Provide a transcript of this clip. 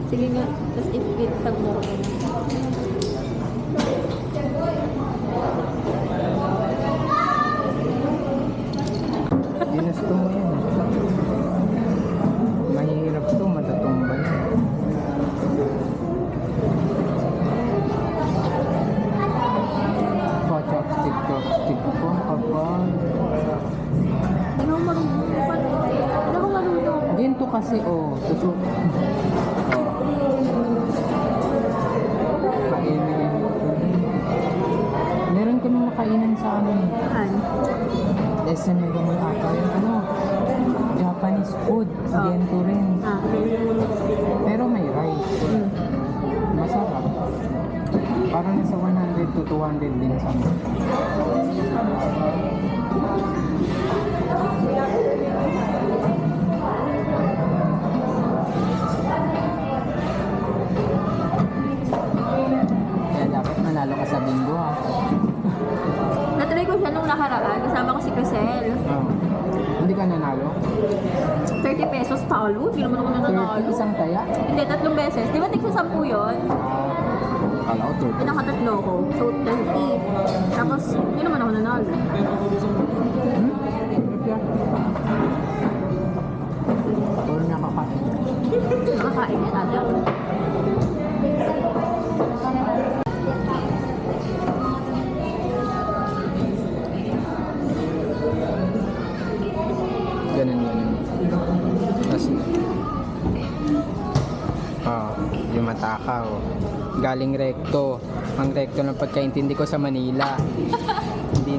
Sige nga, tapos itag mo ko na. Ginusto mo yan. Mahirap to, matatumba na. Chopstick ko, kapag. Hindi mo marunong. Hindi mo marunong. Ginto kasi, susuk. Kainin. Meron kami makainan sa amin. Saan? SM Mega Mall ata yung Japanese food. Ginto rin. Pero may rice. Masarap. Parang nasa 100 to 200 din sa amin. Kaya dapat manalo ka sa bingo ha. Natry ko siya nung nakaraan. Kasama ko si Crisel. Hindi ka nanalo? 30 pesos talo. Hindi naman ako nanalo. 30 isang taya? Hindi, 3 beses. Di ba tigsa 10 yun? Kala ko 30. Pinakatatlo ko. So, 30. Tapos, hindi naman ako nanalo. Or nakakain. Nakakain niya ata. Ganun. Tapos, yung matakaw. Galing rekto. Ang rekto ng pagkaintindi ko sa Manila. Hindi